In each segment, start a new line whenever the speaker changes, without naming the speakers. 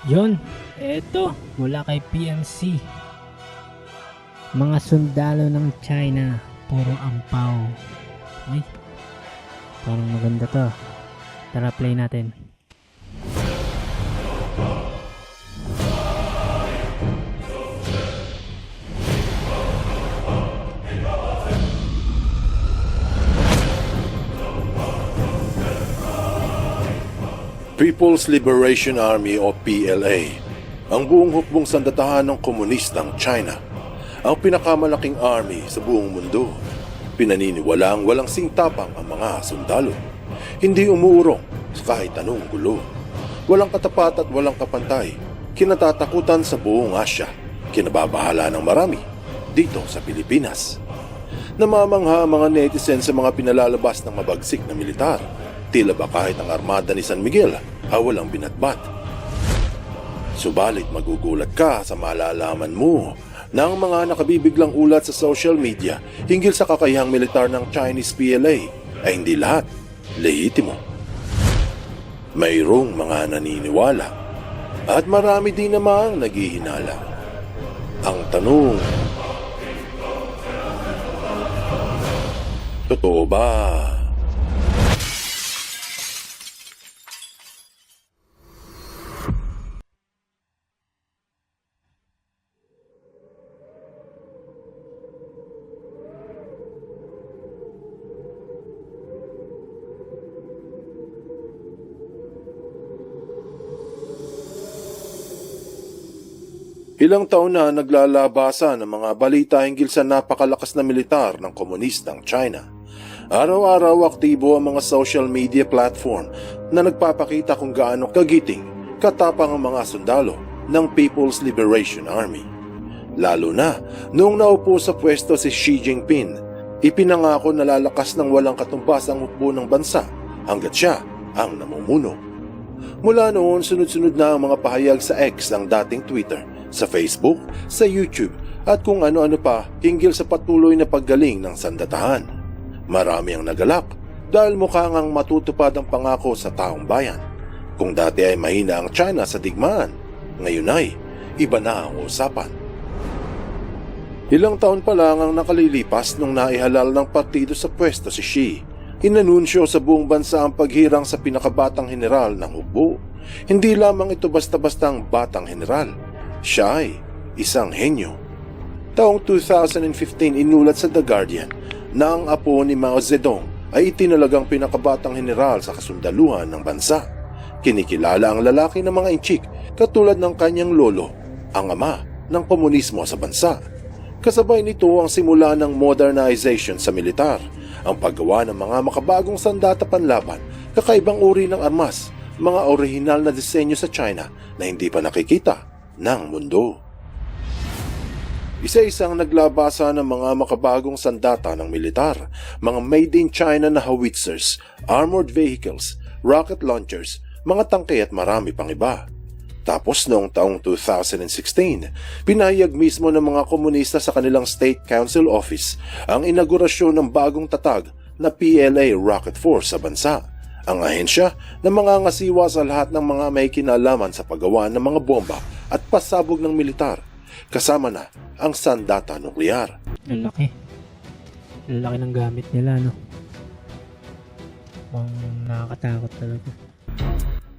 Yon, eto, mula kay PMC. Mga sundalo ng China, puro ampaw. Ay, parang maganda to. Tara, play natin.
People's Liberation Army o PLA, ang buong hukbong sandatahan ng komunistang China, ang pinakamalaking army sa buong mundo. Pinaniniwalaang walang singtapang ang mga sundalo. Hindi umuurong sa kahit anong gulo. Walang katapat at walang kapantay. Kinatatakutan sa buong Asya. Kinababahala ng marami dito sa Pilipinas. Namamangha ang mga netizen sa mga pinalalabas ng mabagsik na militar. Tila ba kahit ang armada ni San Miguel ay walang binatbat. Subalit magugulat ka sa malalaman mo na ang mga nakabibiglang ulat sa social media hinggil sa kakayahang militar ng Chinese PLA ay hindi lahat lehitimo. Mayroong mga naniniwala at marami din namang naghihinala. Ang tanong, totoo ba? Ilang taon na naglalabasa ng mga balita hinggil sa napakalakas na militar ng komunistang China. Araw-araw aktibo ang mga social media platform na nagpapakita kung gaano kagiting, katapang ang mga sundalo ng People's Liberation Army. Lalo na noong naupo sa pwesto si Xi Jinping, ipinangako na lalakas ng walang katumbas ang hukbo ng bansa hanggat siya ang namumuno. Mula noon, sunod-sunod na ang mga pahayag sa X ng dating Twitter, sa Facebook, sa YouTube at kung ano-ano pa hinggil sa patuloy na paggaling ng sandatahan. Marami ang nagalak dahil mukhang ang matutupad ang pangako sa taong bayan. Kung dati ay mahina ang China sa digmaan, ngayon ay iba na ang usapan. Ilang taon pa lang ang nakalilipas nung naihalal ng partido sa pwesto si Xi. Inanunsyo sa buong bansa ang paghirang sa pinakabatang general ng hukbo. Hindi lamang ito basta-bastang batang general. Siya ay isang henyo. Taong 2015 inulat sa The Guardian na ang apo ni Mao Zedong ay itinalagang pinakabatang general sa kasundaluhan ng bansa. Kinikilala ang lalaki ng mga inchik katulad ng kanyang lolo, ang ama ng komunismo sa bansa. Kasabay nito ang simula ng modernization sa militar, ang paggawa ng mga makabagong sandata panlaban, kakaibang uri ng armas, mga orihinal na disenyo sa China na hindi pa nakikita ng mundo. Isa-isang naglabasa ng mga makabagong sandata ng militar, mga made in China na howitzers, armored vehicles, rocket launchers, mga tangke at marami pang iba. Tapos noong taong 2016, pinahayag mismo ng mga komunista sa kanilang State Council Office ang inaugurasyon ng bagong tatag na PLA Rocket Force sa bansa. Ang ahensya na mangangasiwa sa lahat ng mga may kinalaman sa paggawa ng mga bomba at pasabog ng militar, kasama na ang sandata nuklear.
Ang laki. Ang laki ng gamit nila, no? Pang nakakatakot talaga.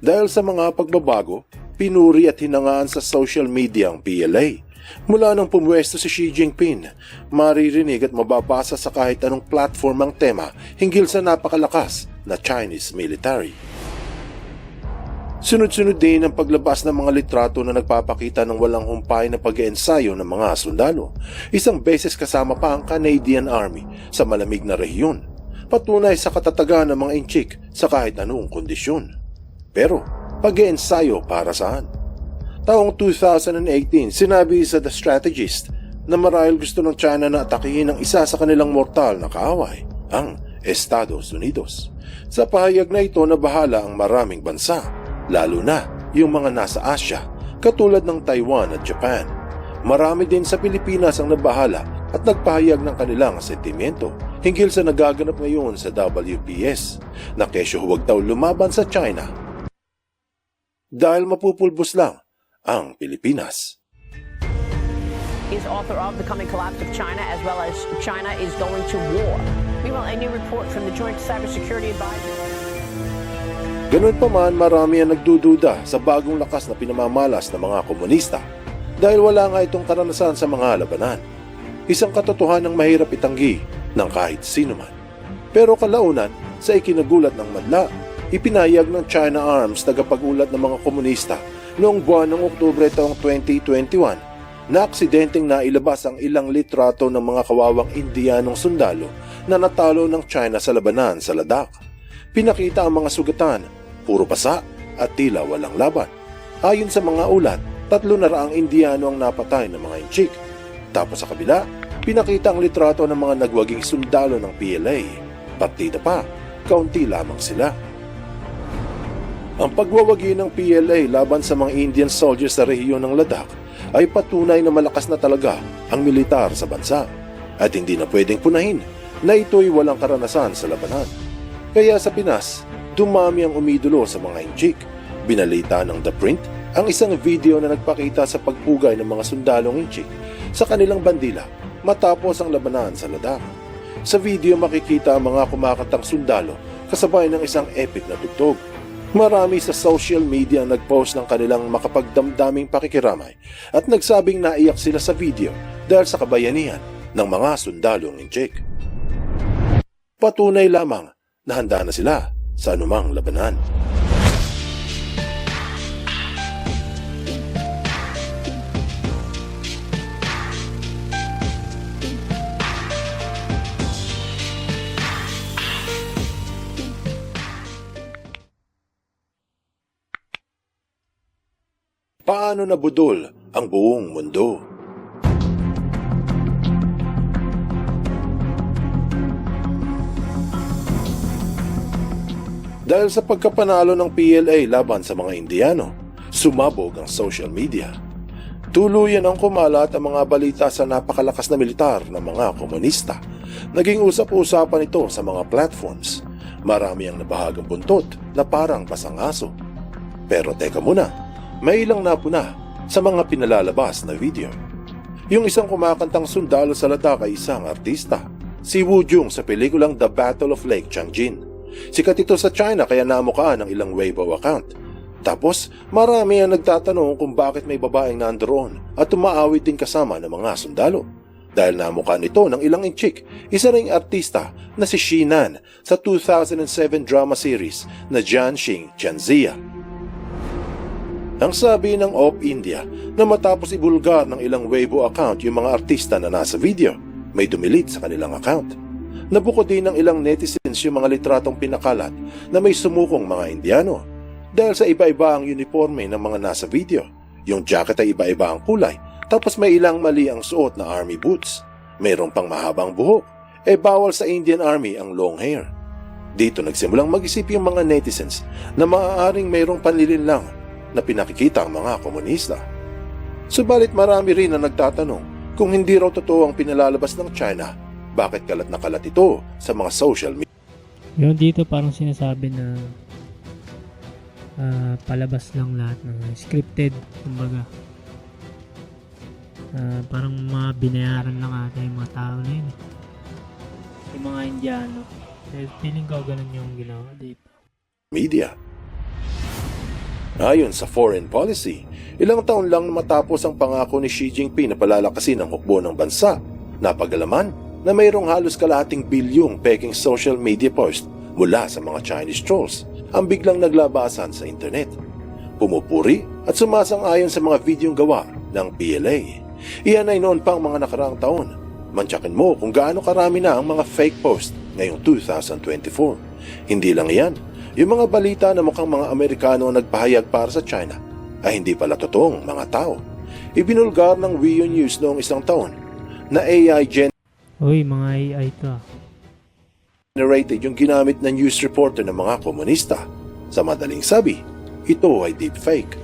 Dahil sa mga pagbabago, pinuri at hinangaan sa social media ang PLA. Mula nang pumwesto si Xi Jinping, maririnig at mababasa sa kahit anong platform ang tema hinggil sa napakalakas na Chinese military. Sunod-sunod din ang paglabas ng mga litrato na nagpapakita ng walang humpay na pag-iensayo ng mga sundalo. Isang beses kasama pa ang Canadian Army sa malamig na rehiyon. Patunay sa katatagan ng mga inchik sa kahit anong kondisyon. Pero pag-iensayo para saan? Taong 2018, sinabi sa The Strategist na marahil gusto ng China na atakihin ang isa sa kanilang mortal na kaaway, ang Estados Unidos. Sa pahayag na ito, nabahala ang maraming bansa, lalo na yung mga nasa Asya, katulad ng Taiwan at Japan. Marami din sa Pilipinas ang nabahala at nagpahayag ng kanilang sentimento hinggil sa nagaganap ngayon sa WPS na kesyo huwag daw lumaban sa China dahil mapupulbos lang ang Pilipinas.
Is author of The Coming Collapse of China, as well as China is Going to War. Meanwhile, a new report from the Joint Cybersecurity Advisor.
Ganun pa man, marami ang nagdududa sa bagong lakas na pinamamalas ng mga komunista dahil wala nga itong karanasan sa mga labanan. Isang katotohanang mahirap itanggi ng kahit sino man. Pero kalaunan, sa ikinagulat ng madla, ipinayag ng China Arms tagapag-ulat ng mga komunista noong buwan ng Oktubre taong 2021 na aksidenteng nailabas ang ilang litrato ng mga kawawang Indianong sundalo na natalo ng China sa labanan sa Ladakh. Pinakita ang mga sugatan, puro pasa at tila walang laban. Ayon sa mga ulat, 300 Indiano ang napatay ng mga Inchik. Tapos sa kabila, pinakita ang litrato ng mga nagwaging sundalo ng PLA. Partida pa, kaunti lamang sila. Ang pagwawagi ng PLA laban sa mga Indian soldiers sa rehiyon ng Ladakh ay patunay na malakas na talaga ang militar sa bansa at hindi na pwedeng punahin na ito'y walang karanasan sa labanan. Kaya sa Pinas, dumami ang umidolo sa mga Inchik. Binalita ng The Print ang isang video na nagpakita sa pagpugay ng mga sundalong Inchik sa kanilang bandila matapos ang labanan sa Ladakh. Sa video makikita ang mga kumakantang sundalo kasabay ng isang epic na tugtog. Marami sa social media ang nag-post ng kanilang makapagdamdaming pakikiramay at nagsabing naiyak sila sa video dahil sa kabayanihan ng mga sundalong Inchik. Patunay lamang na handa na sila sa anumang labanan. Paano nabudol ang buong mundo? Dahil sa pagkapanalo ng PLA laban sa mga Indiano, sumabog ang social media. Tuluyan ang kumalat ang mga balita sa napakalakas na militar ng mga komunista. Naging usap-usapan ito sa mga platforms. Marami ang nabahagang buntot na parang pasangaso. Pero teka muna, may ilang napuna sa mga pinalalabas na video. Yung isang kumakantang sundalo sa Ladakh ay isang artista, si Wu Jung sa pelikulang The Battle of Lake Changjin. Sikat ito sa China kaya namukaan ng ilang Weibo account. Tapos marami ang nagtatanong kung bakit may babaeng nandoon at umaawit din kasama ng mga sundalo. Dahil namukaan ito ng ilang Inchik, isa ring artista na si Shinan sa 2007 drama series na Jianxing Jianzia. Ang sabi ng Op India na matapos ibulgar ng ilang Weibo account yung mga artista na nasa video, may dumilit sa kanilang account. Nabuko din ng ilang netizens yung mga litratong pinakalat na may sumukong mga Indiano. Dahil sa iba-iba ang uniforme ng mga nasa video, yung jacket ay iba-iba ang kulay, tapos may ilang mali ang suot na army boots. Mayroon pang mahabang buhok, bawal sa Indian Army ang long hair. Dito nagsimulang mag-isip yung mga netizens na maaaring mayroong panlilinlang na pinakikita ang mga komunista. Subalit marami rin na nagtatanong kung hindi raw totoo ang pinalalabas ng China, bakit kalat na kalat ito sa mga social media.
Yung dito parang sinasabi na palabas lang lahat ng scripted, kumbaga. Parang mga binayaran lang ata yung mga tao na yun. Yung mga Indiano. Feeling ko ganun yung ginawa dito.
Media. Ayon sa foreign policy, ilang taon lang matapos ang pangako ni Xi Jinping na palalakasin ang hukbo ng bansa, napagalaman na mayroong halos kalahating bilyong peking social media post mula sa mga Chinese trolls ang biglang naglabasan sa internet. Pumupuri at sumasang-ayon sa mga videong gawa ng PLA. Iyan ay noon pang mga nakaraang taon. Mantsakin mo kung gaano karami na ang mga fake post ngayong 2024. Hindi lang iyan, yung mga balita na mukhang mga Amerikano ang nagpahayag para sa China ay hindi pala totoong mga tao. Ibinulgar ng Weibo News noong isang taon na AI
Uy, mga AI to.
generated yung ginamit na news reporter ng mga komunista. Sa madaling sabi, ito ay deepfake.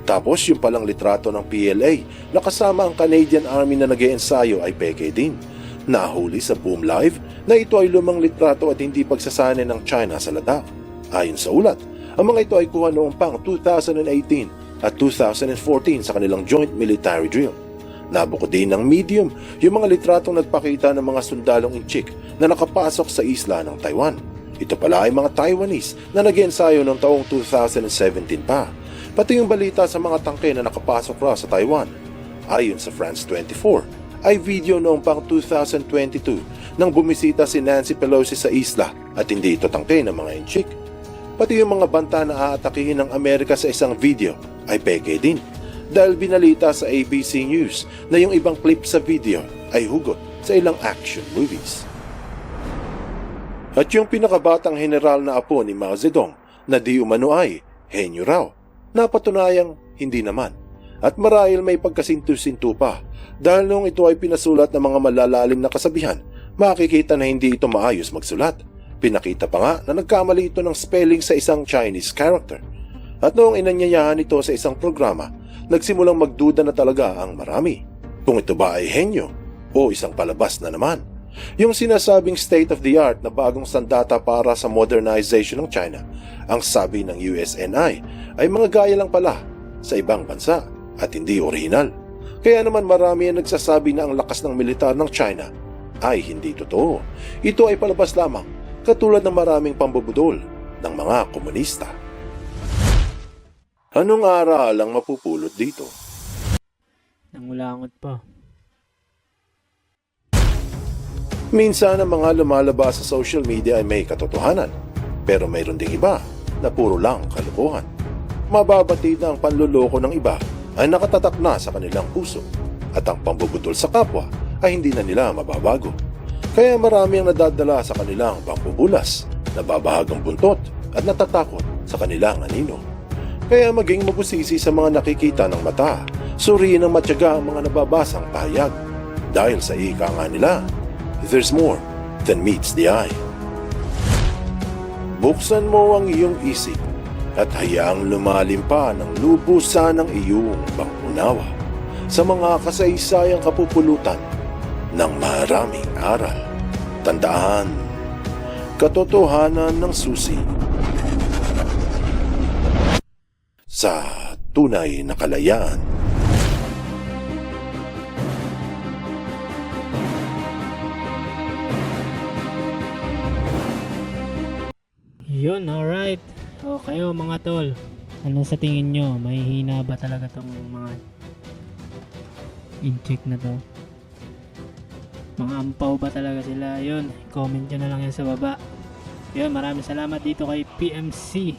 Tapos yung palang litrato ng PLA na kasama ang Canadian Army na nag-iensayo ay peke din. Nahuli sa Boom Live na ito ay lumang litrato at hindi pagsasanay ng China sa Ladakh. Ayon sa ulat, ang mga ito ay kuha noong pang 2018 at 2014 sa kanilang joint military drill. Nabuko din ng Medium yung mga litratong nagpakita ng mga sundalong inchik na nakapasok sa isla ng Taiwan. Ito pala ay mga Taiwanese na nag-ensayo noong taong 2017 pa. Pati yung balita sa mga tangke na nakapasok raw sa Taiwan. Ayon sa France 24, ay video noong pang 2022 nang bumisita si Nancy Pelosi sa isla at hindi ito tangke ng mga inchik. Pati yung mga banta na aatakihin ng Amerika sa isang video ay peke din. Dahil binalita sa ABC News na yung ibang clip sa video ay hugot sa ilang action movies. At yung pinakabatang general na apo ni Mao Zedong na di umano ay henyo raw, napatunayang hindi naman. At marahil may pagkasintu-sintu pa dahil nung ito ay pinasulat ng mga malalalim na kasabihan, makikita na hindi ito maayos magsulat. Pinakita pa nga na nagkamali ito ng spelling sa isang Chinese character. At noong inanyayahan ito sa isang programa, nagsimulang magduda na talaga ang marami. Kung ito ba ay henyo o isang palabas na naman. Yung sinasabing state-of-the-art na bagong sandata para sa modernization ng China, ang sabi ng USNI ay mga gaya lang pala sa ibang bansa at hindi orihinal. Kaya naman marami ang nagsasabi na ang lakas ng militar ng China ay hindi totoo. Ito ay palabas lamang katulad ng maraming pambubudol ng mga komunista. Anong aral ang mapupulot dito?
Nangulangot pa.
Minsan ang mga lumalabas sa social media ay may katotohanan, pero mayroon ding iba na puro lang kalokohan. Mababatid na ang panluloko ng iba ay nakatatak na sa kanilang puso at ang pambubudol sa kapwa ay hindi na nila mababago. Kaya marami ang nadadala sa kanilang pambubulas, nababahagang buntot at natatakot sa kanilang anino. Kaya maging mabusisi sa mga nakikita ng mata, suriin ng matyaga ang mga nababasang pahayag. Dahil sa ika nga nila, there's more than meets the eye. Buksan mo ang iyong isip at hayaang lumalim pa ng lubusan ng iyong pangunawa sa mga kasaysayang kapupulutan ng maraming aral. Tandaan, katotohanan ng susi sa tunay na kalayaan.
Yun, alright. O kayo mga tol, ano sa tingin nyo? May hina ba talaga tong mga incheck na to? Mga ampaw ba talaga sila? Yun, comment nyo na lang yan sa baba. Yun, maraming salamat dito kay PMC.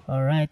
Alright.